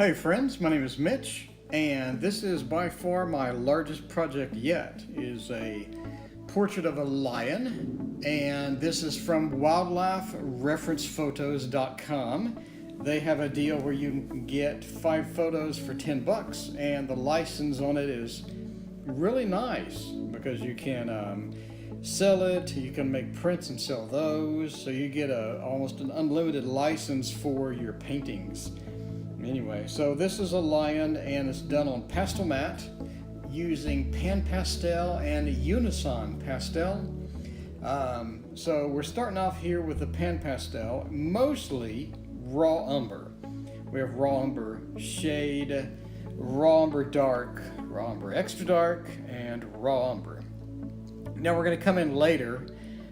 Hey friends, my name is Mitch, and this is by far my largest project yet. It is a portrait of a lion, and this is from wildlifereferencephotos.com. They have a deal where you can get 5 photos for $10, and the license on it is really nice because you can sell it, you can make prints and sell those, so you get almost an unlimited license for your paintings. Anyway, so this is a lion and it's done on pastel mat using pan pastel and unison pastel. So we're starting off here with the pan pastel, mostly raw umber. We have raw umber shade, raw umber dark, raw umber extra dark, and raw umber. Now we're going to come in later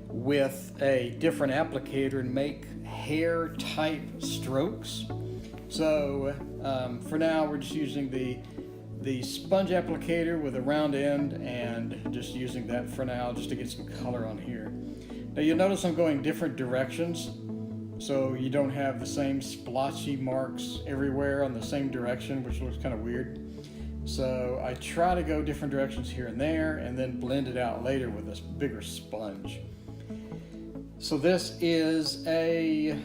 with a different applicator and make hair type strokes. So for now we're just using the sponge applicator with a round end and just using that for now just to get some color on here. Now you'll notice I'm going different directions so you don't have the same splotchy marks everywhere on the same direction, which looks kind of weird. So I try to go different directions here and there and then blend it out later with this bigger sponge. So this is I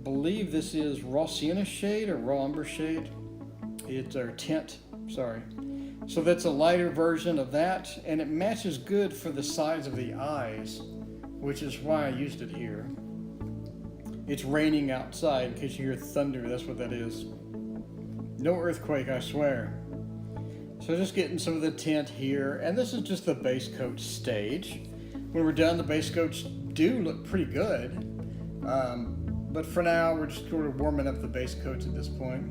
believe this is raw sienna shade or raw umber shade. It's our tint, sorry. So that's a lighter version of that, and it matches good for the size of the eyes, which is why I used it here. It's raining outside, in case you hear thunder, that's what that is. No earthquake, I swear. So just getting some of the tint here, and this is just the base coat stage. When we're done, the base coats do look pretty good. But for now, we're just sort of warming up the base coats at this point.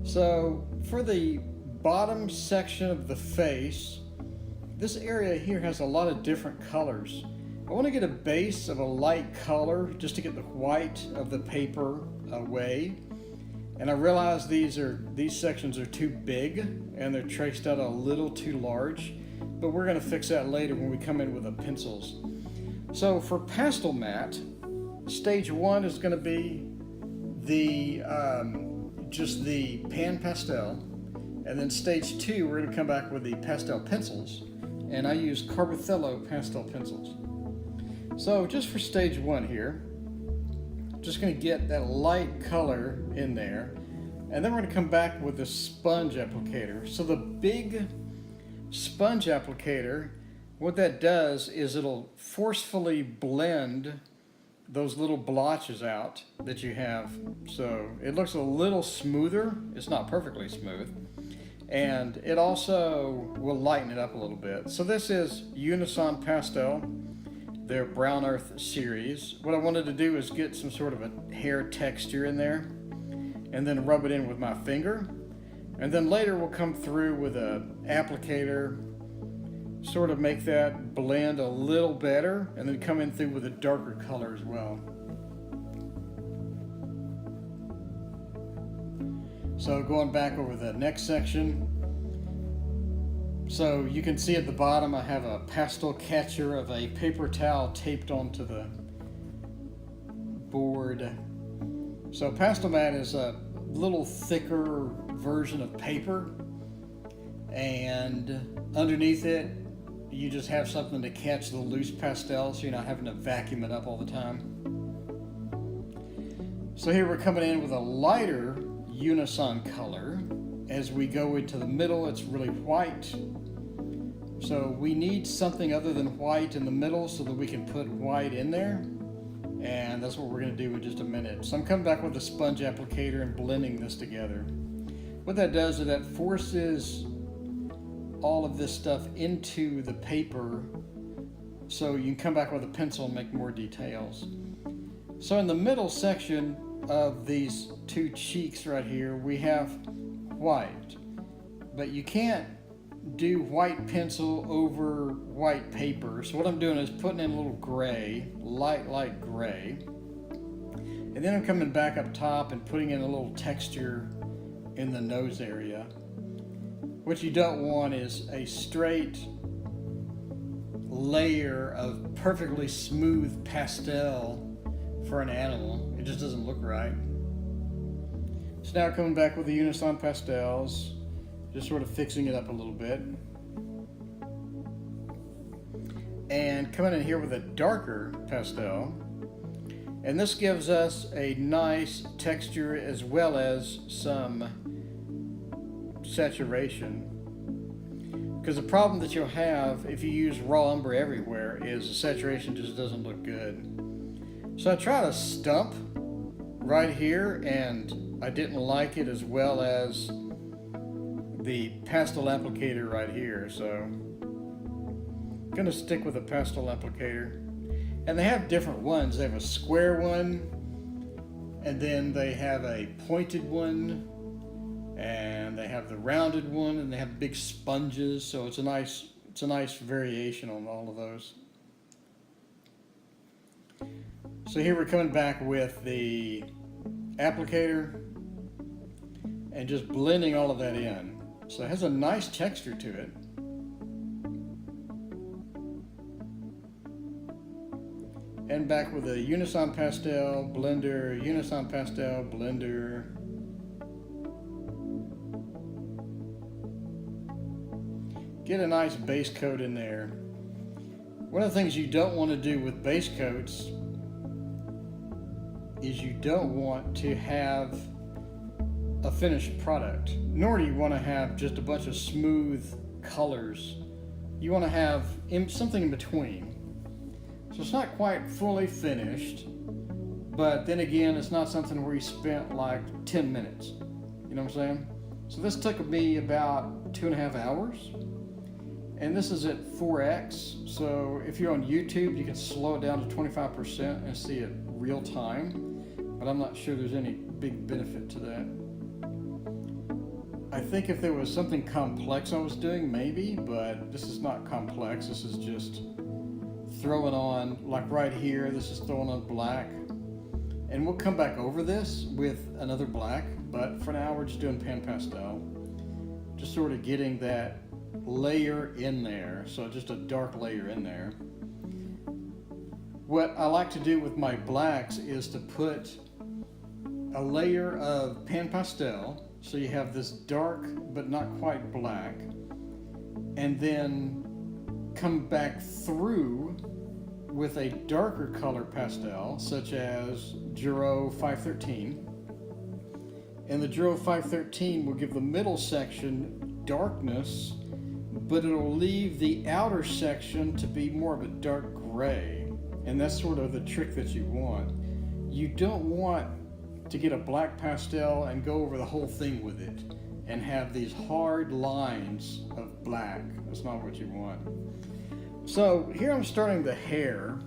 So for the bottom section of the face, this area here has a lot of different colors. I want to get a base of a light color just to get the white of the paper away. And I realize these sections are too big and they're traced out a little too large, but we're going to fix that later when we come in with the pencils. So for pastel matte, stage 1 is going to be just the pan pastel, and then stage 2 we're going to come back with the pastel pencils, and I use Carbothello pastel pencils. So just for stage 1 here, just going to get that light color in there, and then we're going to come back with the sponge applicator. So the big sponge applicator, what that does is it'll forcefully blend those little blotches out that you have. So it looks a little smoother. It's not perfectly smooth. And it also will lighten it up a little bit. So this is Unison Pastel, their Brown Earth series. What I wanted to do is get some sort of a hair texture in there and then rub it in with my finger. And then later we'll come through with an applicator, sort of make that blend a little better, and then come in through with a darker color as well. So going back over the next section, so you can see at the bottom I have a pastel catcher of a paper towel taped onto the board. So pastel mat is a little thicker version of paper, and underneath it you just have something to catch the loose pastel so you're not having to vacuum it up all the time. So here we're coming in with a lighter unison color. As we go into the middle, it's really white. So we need something other than white in the middle so that we can put white in there. And that's what we're going to do in just a minute. So I'm coming back with a sponge applicator and blending this together. What that does is that forces all of this stuff into the paper so you can come back with a pencil and make more details. So in the middle section of these 2 cheeks right here, we have white, but you can't do white pencil over white paper. So what I'm doing is putting in a little gray, light gray, and then I'm coming back up top and putting in a little texture in the nose area. What you don't want is a straight layer of perfectly smooth pastel for an animal. It just doesn't look right. So now coming back with the Unison pastels, just sort of fixing it up a little bit. And coming in here with a darker pastel. And this gives us a nice texture as well as some saturation. Because the problem that you'll have if you use raw umber everywhere is the saturation just doesn't look good. So I tried a stump right here and I didn't like it as well as the pastel applicator right here. So I'm gonna stick with a pastel applicator. And they have different ones. They have a square one, and then they have a pointed one, and they have the rounded one, and they have big sponges. So it's a nice variation on all of those. So here we're coming back with the applicator and just blending all of that in. So it has a nice texture to it. And back with a Unison pastel, blender, Unison pastel, blender. Get a nice base coat in there. One of the things you don't want to do with base coats is you don't want to have a finished product, nor do you want to have just a bunch of smooth colors. You want to have something in between. So it's not quite fully finished, but then again, it's not something where you spent like 10 minutes. You know what I'm saying? So this took me about 2.5 hours. And this is at 4x. So if you're on YouTube, you can slow it down to 25% and see it real time. But I'm not sure there's any big benefit to that. I think if there was something complex I was doing, maybe, but this is not complex. This is just throwing on, like right here, this is throwing on black. And we'll come back over this with another black, but for now we're just doing pan pastel. Just sort of getting that layer in there, so just a dark layer in there. What I like to do with my blacks is to put a layer of pan pastel, so you have this dark but not quite black, and then come back through with a darker color pastel, such as Giro 513. And the Giro 513 will give the middle section darkness, but it'll leave the outer section to be more of a dark gray. And that's sort of the trick that you want. You don't want to get a black pastel and go over the whole thing with it and have these hard lines of black. That's not what you want. So here I'm starting the hair,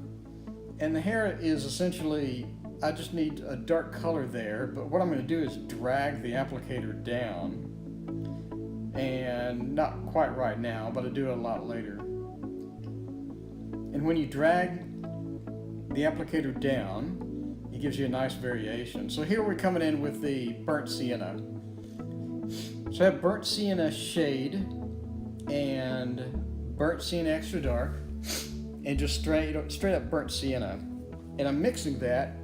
and the hair is essentially, I just need a dark color there, but what I'm going to do is drag the applicator down, and not quite right now, but I'll do it a lot later. And when you drag the applicator down, it gives you a nice variation. So here we're coming in with the burnt sienna. So I have burnt sienna shade and burnt sienna extra dark, and just straight up burnt sienna. And I'm mixing that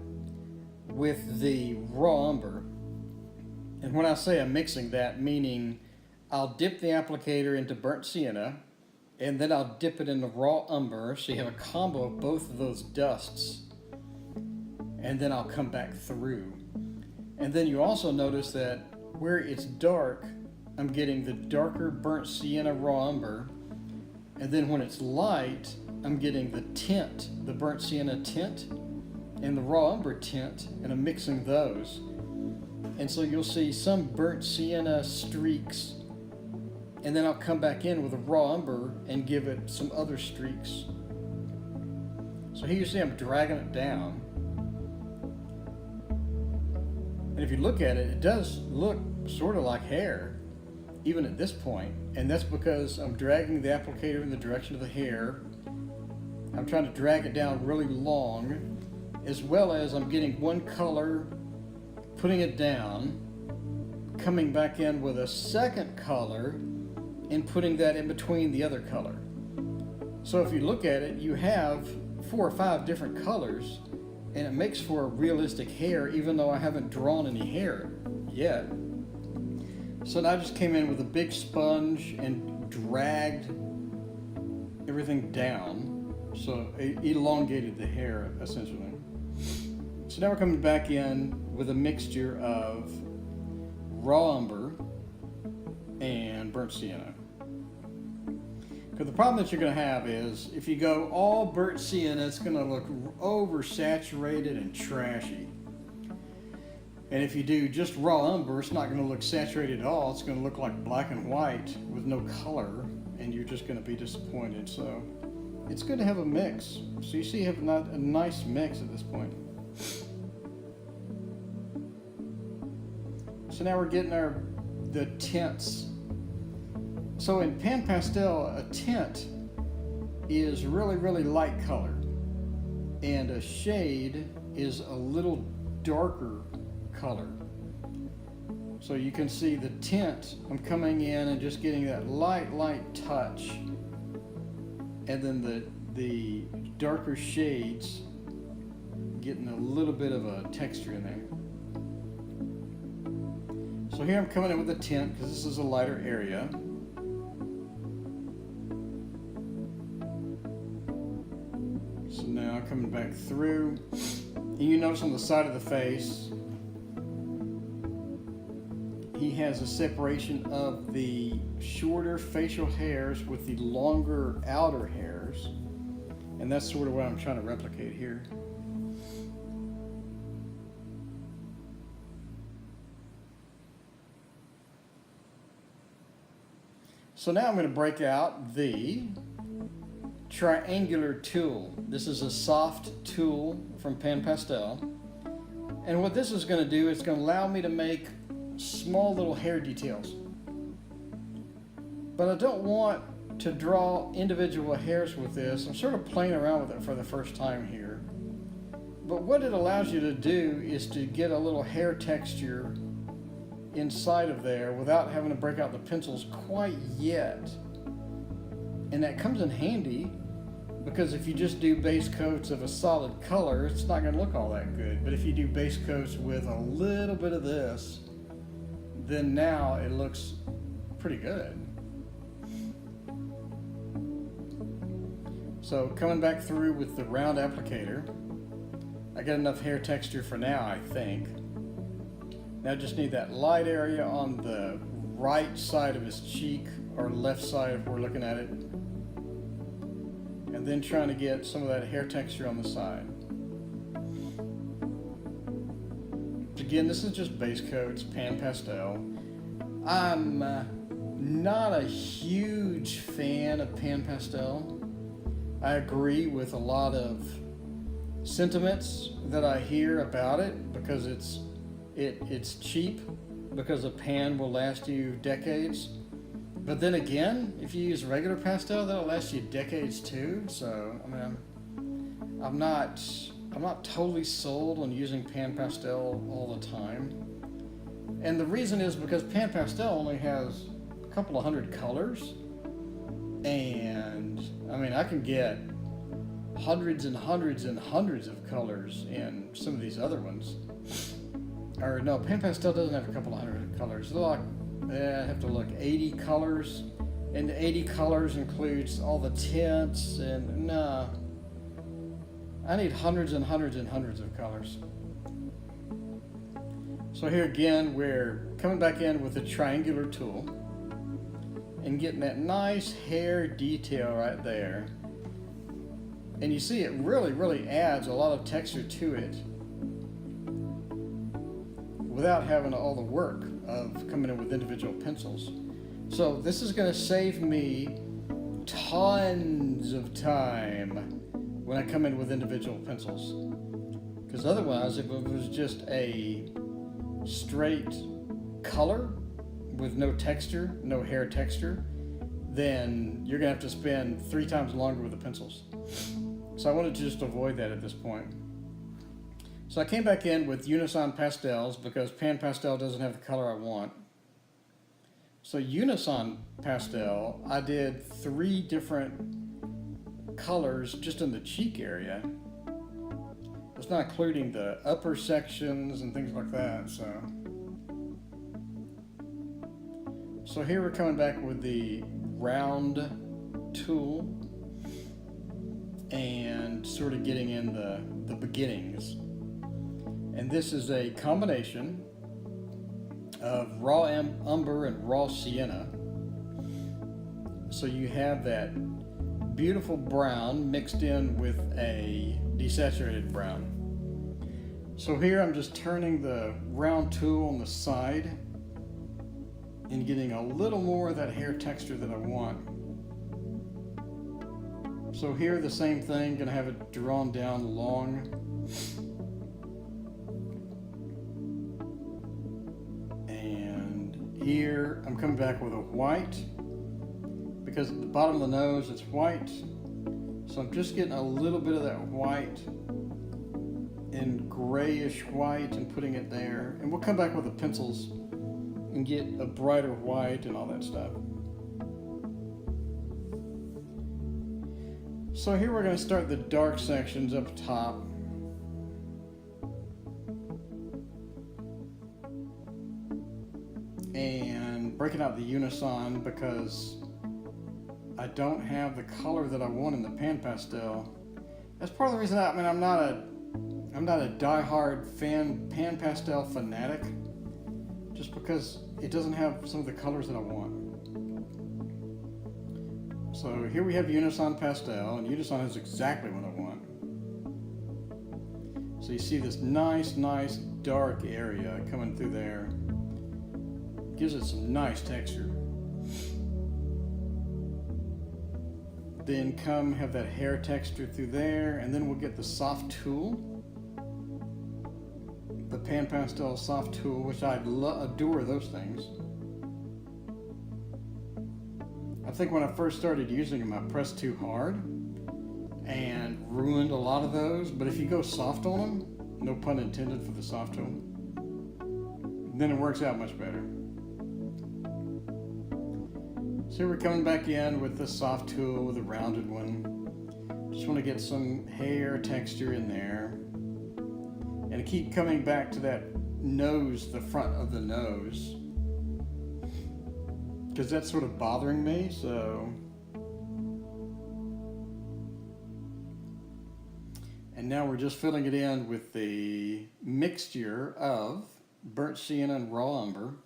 with the raw umber. And when I say I'm mixing that, meaning I'll dip the applicator into burnt sienna, and then I'll dip it in the raw umber, so you have a combo of both of those dusts. And then I'll come back through. And then you also notice that where it's dark, I'm getting the darker burnt sienna raw umber, and then when it's light, I'm getting the tint, the burnt sienna tint, and the raw umber tint, and I'm mixing those. And so you'll see some burnt sienna streaks, and then I'll come back in with a raw umber and give it some other streaks. So here you see I'm dragging it down. And if you look at it, it does look sort of like hair, even at this point. And that's because I'm dragging the applicator in the direction of the hair. I'm trying to drag it down really long, as well as I'm getting one color, putting it down, coming back in with a second color, and putting that in between the other color. So if you look at it, you have 4 or 5 different colors, and it makes for a realistic hair, even though I haven't drawn any hair yet. So now I just came in with a big sponge and dragged everything down, so it elongated the hair essentially. So now we're coming back in with a mixture of raw umber and burnt sienna. Because the problem that you're going to have is if you go all burnt sienna, it's going to look oversaturated and trashy. And if you do just raw umber, it's not going to look saturated at all. It's going to look like black and white with no color, and you're just going to be disappointed. So it's good to have a mix. So you see you have a nice mix at this point. So now we're getting the tints. So in pan pastel, a tint is really, really light color, and a shade is a little darker color. So you can see the tint, I'm coming in and just getting that light touch, and then the darker shades getting a little bit of a texture in there. So here I'm coming in with a tint because this is a lighter area. So now coming back through, and you notice on the side of the face, he has a separation of the shorter facial hairs with the longer outer hairs, and that's sort of what I'm trying to replicate here. So now I'm going to break out the triangular tool. This is a soft tool from Pan Pastel, and what this is going to do is going to allow me to make small little hair details, but I don't want to draw individual hairs with this. I'm sort of playing around with it for the first time here, but what it allows you to do is to get a little hair texture inside of there without having to break out the pencils quite yet. And that comes in handy because if you just do base coats of a solid color, it's not going to look all that good. But if you do base coats with a little bit of this, then now it looks pretty good. So coming back through with the round applicator, I got enough hair texture for now, I think. Now I just need that light area on the right side of his cheek, or left side if we're looking at it, and then trying to get some of that hair texture on the side. Again, this is just base coats, Pan Pastel. I'm not a huge fan of Pan Pastel. I agree with a lot of sentiments that I hear about it because it's cheap, because a pan will last you decades. But then again, if you use regular pastel, that'll last you decades too. So I mean, I'm not totally sold on using Pan Pastel all the time. And the reason is because Pan Pastel only has a couple of hundred colors, and I mean, I can get hundreds and hundreds and hundreds of colors in some of these other ones. Or no, Pan Pastel doesn't have a couple of hundred colors. They're like, I have to look, 80 colors, and the 80 colors includes all the tints, and no, I need hundreds and hundreds and hundreds of colors. So here again, we're coming back in with a triangular tool and getting that nice hair detail right there. And you see it really, really adds a lot of texture to it without having all the work of coming in with individual pencils. So this is going to save me tons of time when I come in with individual pencils. Because otherwise, if it was just a straight color with no texture, no hair texture, then you're going to have to spend 3 times longer with the pencils. So I wanted to just avoid that at this point. So I came back in with Unison pastels because Pan Pastel doesn't have the color I want. So Unison pastel, I did 3 different colors just in the cheek area. It's not including the upper sections and things like that. So So here we're coming back with the round tool and sort of getting in the beginnings. And this is a combination of raw umber and raw sienna. So you have that beautiful brown mixed in with a desaturated brown. So here I'm just turning the round tool on the side and getting a little more of that hair texture that I want. So here the same thing, gonna have it drawn down long. And here I'm coming back with a white, because at the bottom of the nose it's white. So I'm just getting a little bit of that white and grayish white and putting it there. And we'll come back with the pencils and get a brighter white and all that stuff. So here we're going to start the dark sections up top. And breaking out the unison because I don't have the color that I want in the pan pastel. That's part of the reason I'm not a die-hard pan pastel fanatic, just because it doesn't have some of the colors that I want. So here we have Unison Pastel, and Unison is exactly what I want. So you see this nice dark area coming through there. Gives it some nice texture. Then have that hair texture through there, and then we'll get the soft tool. The pan pastel soft tool, which I adore those things. I think when I first started using them, I pressed too hard and ruined a lot of those. But if you go soft on them, no pun intended for the soft tool, then it works out much better. So we're coming back in with the soft tool with a rounded one. Just want to get some hair texture in there. And keep coming back to that nose, the front of the nose, because that's sort of bothering me. So, and now we're just filling it in with the mixture of burnt sienna and raw umber.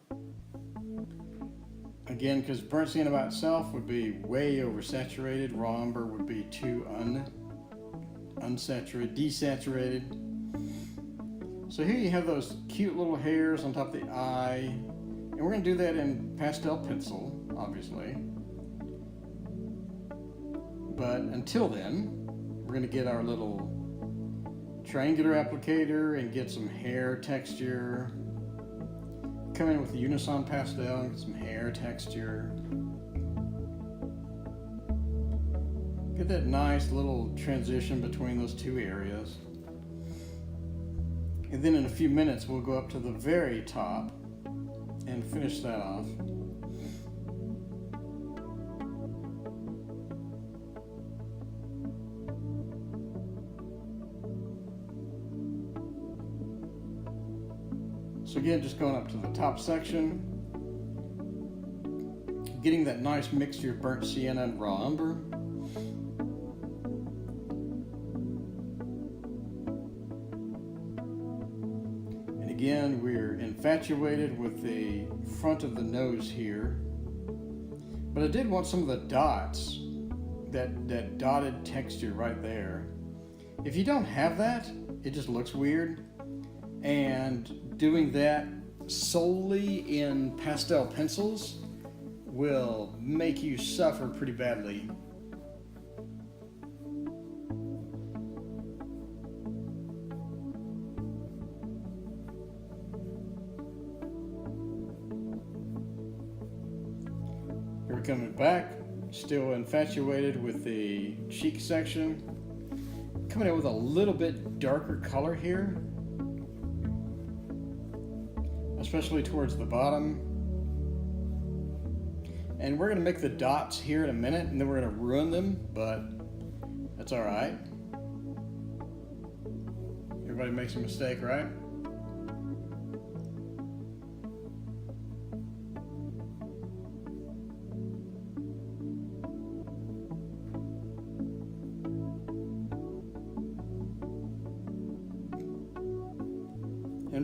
Again, because burnt sienna by itself would be way oversaturated, raw umber would be too desaturated. So here you have those cute little hairs on top of the eye, and we're going to do that in pastel pencil, obviously. But until then, we're going to get our little triangular applicator and get some hair texture. Come in with the Unison Pastel and get some hair texture. Get that nice little transition between those two areas. And then in a few minutes, we'll go up to the very top and finish that off. So again, just going up to the top section, getting that nice mixture of burnt sienna and raw umber. Again, we're infatuated with the front of the nose here, but I did want some of the dots, that dotted texture right there. If you don't have that, it just looks weird, and doing that solely in pastel pencils will make you suffer pretty badly. Coming back, still infatuated with the cheek section. Coming in with a little bit darker color here, especially towards the bottom. And we're going to make the dots here in a minute, and then we're going to ruin them, but that's all right. Everybody makes a mistake, right?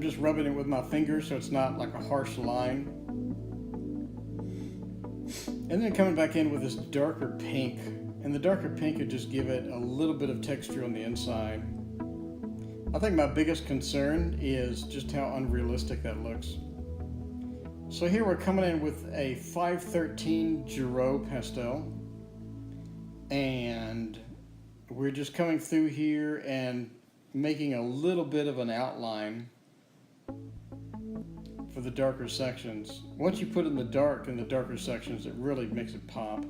just rubbing it with my finger so it's not like a harsh line. And then coming back in with this darker pink. And the darker pink would just give it a little bit of texture on the inside. I think my biggest concern is just how unrealistic that looks. So here we're coming in with a 513 Giro pastel. And we're just coming through here and making a little bit of an outline for the darker sections. Once you put in the dark in the darker sections, it really makes it pop.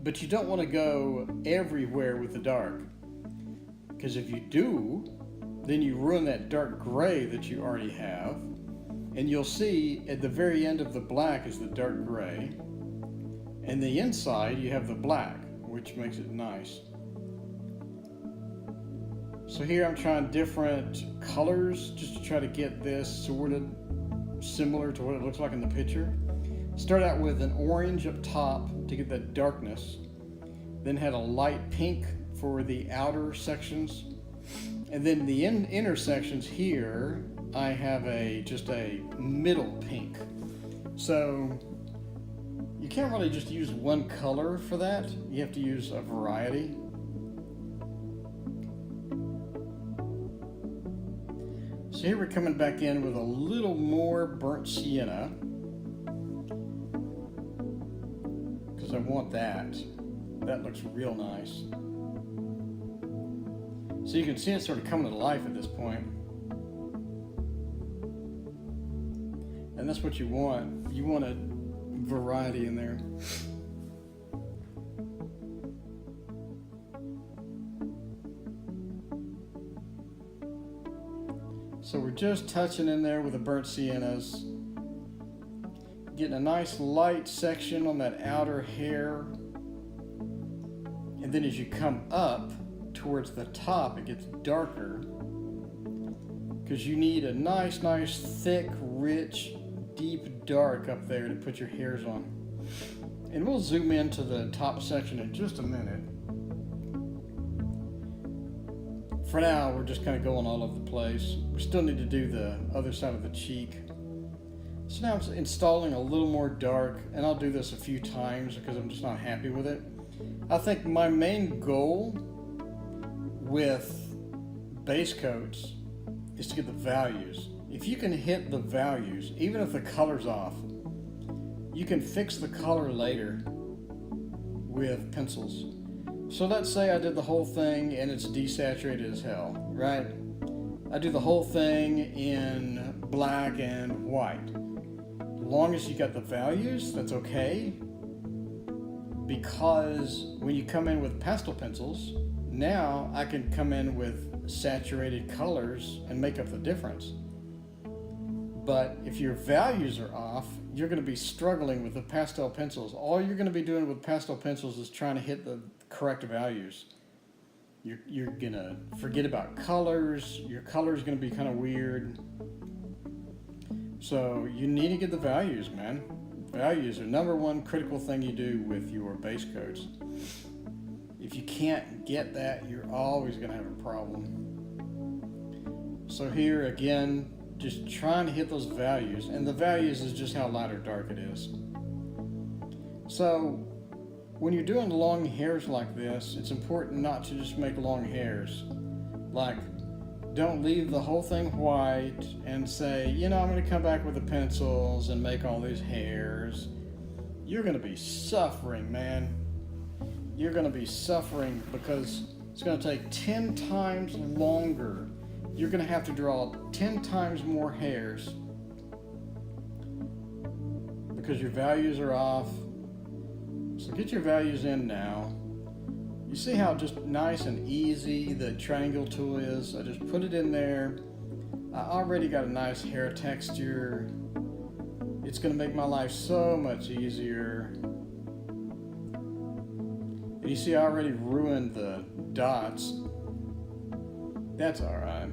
But you don't want to go everywhere with the dark, because if you do, then you ruin that dark gray that you already have. And you'll see at the very end of the black is the dark gray, and the inside you have the black, which makes it nice. So here I'm trying different colors just to try to get this sort of similar to what it looks like in the picture. Start out with an orange up top to get that darkness, then had a light pink for the outer sections, and then the inner sections here I have just a middle pink. So you can't really just use one color for that, you have to use a variety. So here we're coming back in with a little more burnt sienna, because I want that. That looks real nice. So you can see it sort of coming to life at this point. And that's what you want. You want a variety in there. So we're just touching in there with the burnt siennas, getting a nice light section on that outer hair, and then as you come up towards the top it gets darker, because you need a nice thick, rich, deep dark up there to put your hairs on. And we'll zoom into the top section in just a minute. For now, we're just kind of going all over the place. We still need to do the other side of the cheek. So now I'm installing a little more dark, and I'll do this a few times because I'm just not happy with it. I think my main goal with base coats is to get the values. If you can hit the values, even if the color's off, you can fix the color later with pencils. So let's say I did the whole thing and it's desaturated as hell, right? I do the whole thing in black and white. As long as you got the values, that's okay. Because when you come in with pastel pencils, now I can come in with saturated colors and make up the difference. But if your values are off, you're going to be struggling with the pastel pencils. All you're going to be doing with pastel pencils is trying to hit the correct values. You're going to forget about colors. Your color is going to be kind of weird. So you need to get the values, man. Values are number one critical thing you do with your base coats. If you can't get that, you're always going to have a problem. So here again, just trying to hit those values, and the values is just how light or dark it is. So when you're doing long hairs like this, it's important not to just make long hairs. Like, don't leave the whole thing white and say, you know, I'm going to come back with the pencils and make all these hairs. You're going to be suffering, man. You're going to be suffering because it's going to take 10 times longer. You're going to have to draw 10 times more hairs because your values are off. So get your values in now. You see how just nice and easy the triangle tool is? I just put it in there. I already got a nice hair texture. It's going to make my life so much easier. And you see I already ruined the dots. That's alright.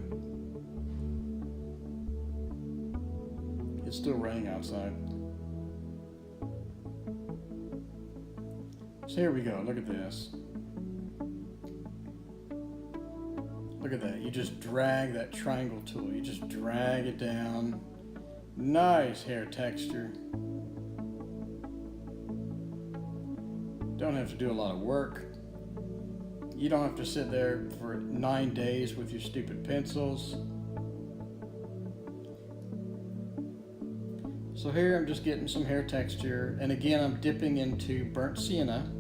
It's still raining outside. So here we go. Look at this. Look Look at that. You just drag that triangle tool. You just drag it down. Nice hair texture. Don't have to do a lot of work. You don't have to sit there for 9 days with your stupid pencils. So here I'm just getting some hair texture, and again I'm dipping into burnt sienna,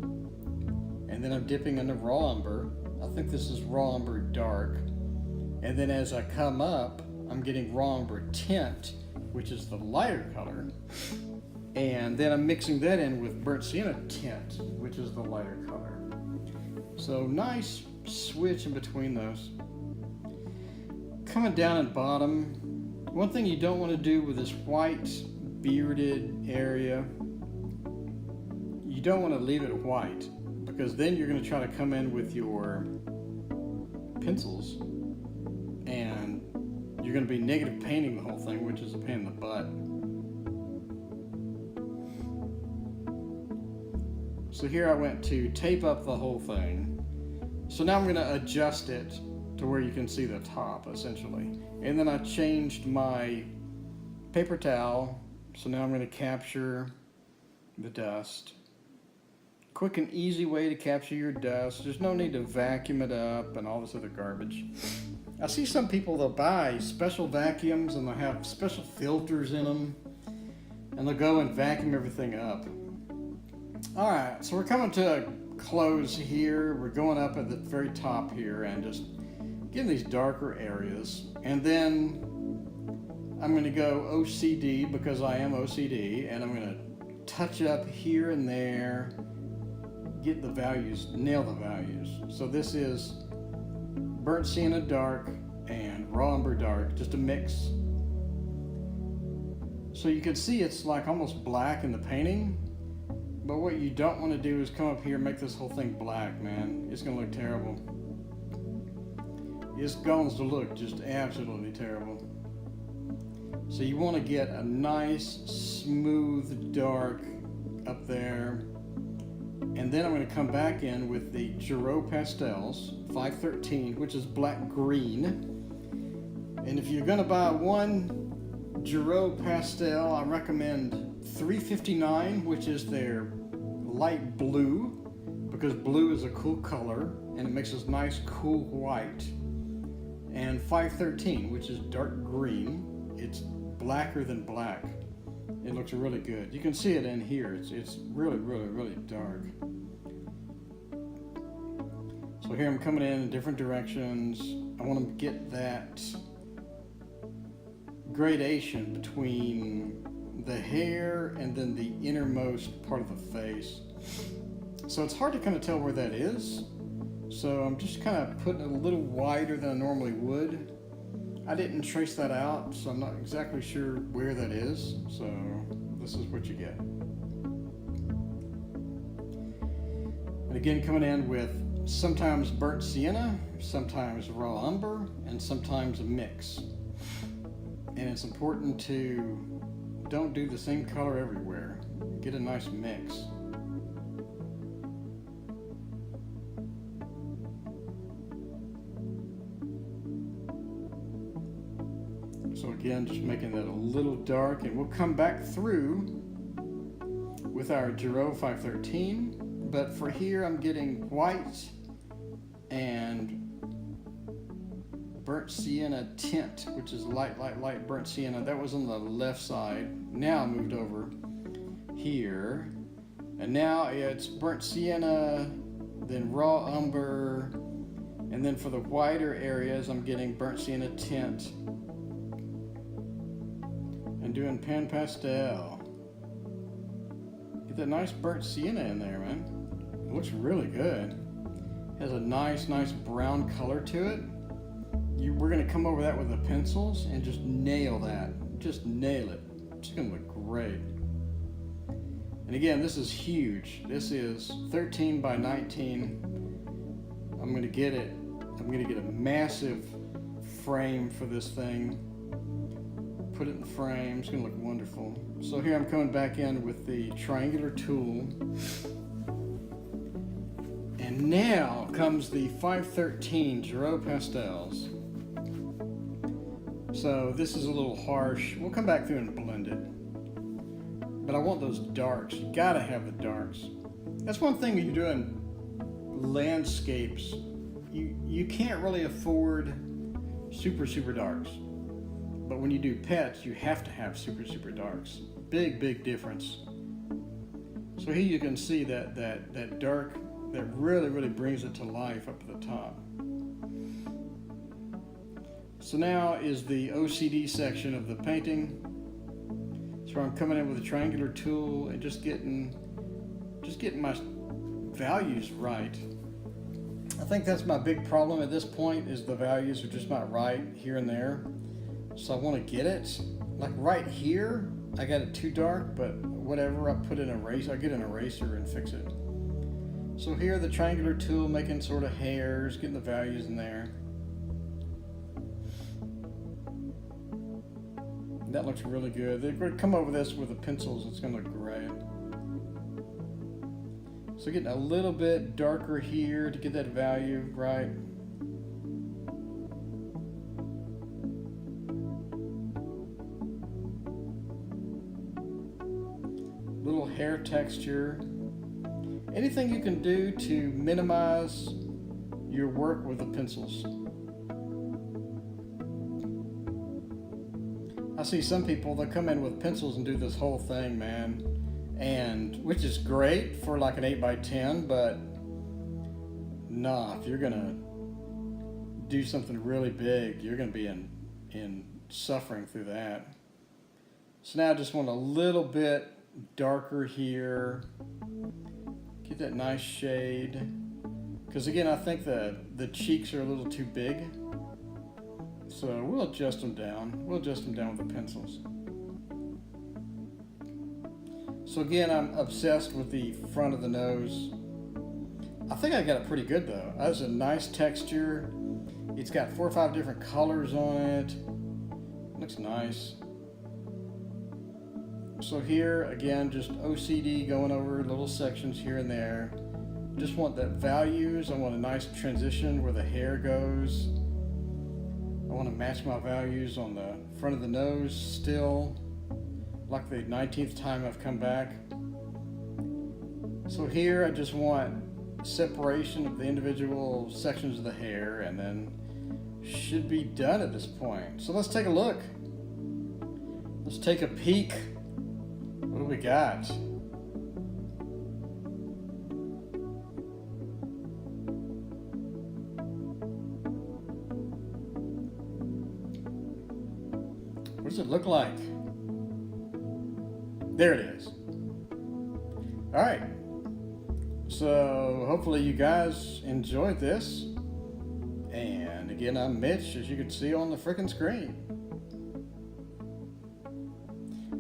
and then I'm dipping into raw umber. I think this is raw umber dark, and then as I come up I'm getting raw umber tint, which is the lighter color, and then I'm mixing that in with burnt sienna tint, which is the lighter color. So nice switch in between those. Coming down at bottom, one thing you don't want to do with this white bearded area, you don't want to leave it white, because then you're going to try to come in with your pencils and you're going to be negative painting the whole thing, which is a pain in the butt. So here I went to tape up the whole thing. So now I'm going to adjust it to where you can see the top essentially. And then I changed my paper towel. So now I'm going to capture the dust. Quick and easy way to capture your dust. There's no need to vacuum it up and all this other garbage. I see some people, they'll buy special vacuums and they'll have special filters in them, and they'll go and vacuum everything up. Alright, so we're coming to a close here. We're going up at the very top here and just getting these darker areas. And then I'm going to go OCD, because I am OCD, and I'm going to touch up here and there, get the values, nail the values. So this is burnt sienna dark and raw umber dark, just a mix. So you can see it's like almost black in the painting, but what you don't want to do is come up here and make this whole thing black, man. It's going to look terrible. It's going to look just absolutely terrible. So you want to get a nice, smooth, dark up there. And then I'm going to come back in with the Giro Pastels 513, which is black green. And if you're going to buy one Giro Pastel, I recommend 359, which is their light blue, because blue is a cool color and it makes this nice, cool white. And 513, which is dark green. It's blacker than black. It looks really good. You can see it in here. It's really, really, really dark. So here I'm coming in different directions. I want to get that gradation between the hair and then the innermost part of the face. So it's hard to kind of tell where that is. So I'm just kind of putting it a little wider than I normally would. I didn't trace that out, so I'm not exactly sure where that is. So this is what you get. And again, coming in with sometimes burnt sienna, sometimes raw umber, and sometimes a mix. And it's important to don't do the same color everywhere. Get a nice mix. So again, just making that a little dark, and we'll come back through with our Giro 513. But for here, I'm getting white and burnt sienna tint, which is light burnt sienna. That was on the left side. Now I moved over here, and now it's burnt sienna, then raw umber, and then for the whiter areas, I'm getting burnt sienna tint. And doing pan pastel. Get that nice burnt sienna in there, man. It looks really good. Has a nice brown color to it. We're gonna come over that with the pencils and just nail that. Just nail it. It's gonna look great. And again, this is huge. This is 13 by 19. I'm gonna get a massive frame for this thing. Put it in the frame. It's gonna look wonderful. So here I'm coming back in with the triangular tool, and now comes the 513 Giro pastels. So this is a little harsh. We'll come back through and blend it. But I want those darks. You gotta have the darks. That's one thing when you're doing landscapes. You can't really afford super darks. But when you do pets, you have to have super darks. Big difference. So here you can see that dark that really brings it to life up at the top. So now is the OCD section of the painting. So I'm coming in with a triangular tool and just getting my values right. I think that's my big problem at this point, is the values are just not right here and there. So I want to get it. Like right here, I got it too dark, but whatever, I put an eraser, I get an eraser and fix it. So here the triangular tool making sort of hairs, getting the values in there. That looks really good. They're going to come over this with the pencils, it's going to look great. So getting a little bit darker here to get that value right. Little hair texture. Anything you can do to minimize your work with the pencils. I see some people that come in with pencils and do this whole thing, man, and which is great for like an 8x10, but nah, if you're gonna do something really big, you're gonna be in suffering through that. So now I just want a little bit darker here, get that nice shade, because again I think the cheeks are a little too big. So we'll adjust them down. We'll adjust them down with the pencils. So again, I'm obsessed with the front of the nose. I think I got it pretty good though. That's a nice texture. It's got 4 or 5 different colors on it. Looks nice. So here, again, just OCD going over little sections here and there. Just want the values. I want a nice transition where the hair goes. I want to match my values on the front of the nose still, like the 19th time I've come back. So here I just want separation of the individual sections of the hair, and then should be done at this point. So let's take a look. Let's take a peek. What do we got? What does it look like? There it is. All right. So hopefully you guys enjoyed this. And again, I'm Mitch, as you can see on the frickin' screen.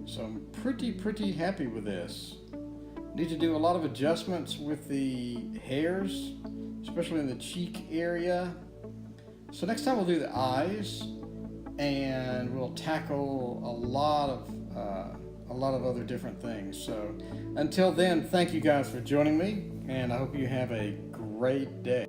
So I'm pretty happy with this. Need to do a lot of adjustments with the hairs, especially in the cheek area. So next time we'll do the eyes, and we'll tackle a lot of other different things. So until then, thank you guys for joining me, and I hope you have a great day.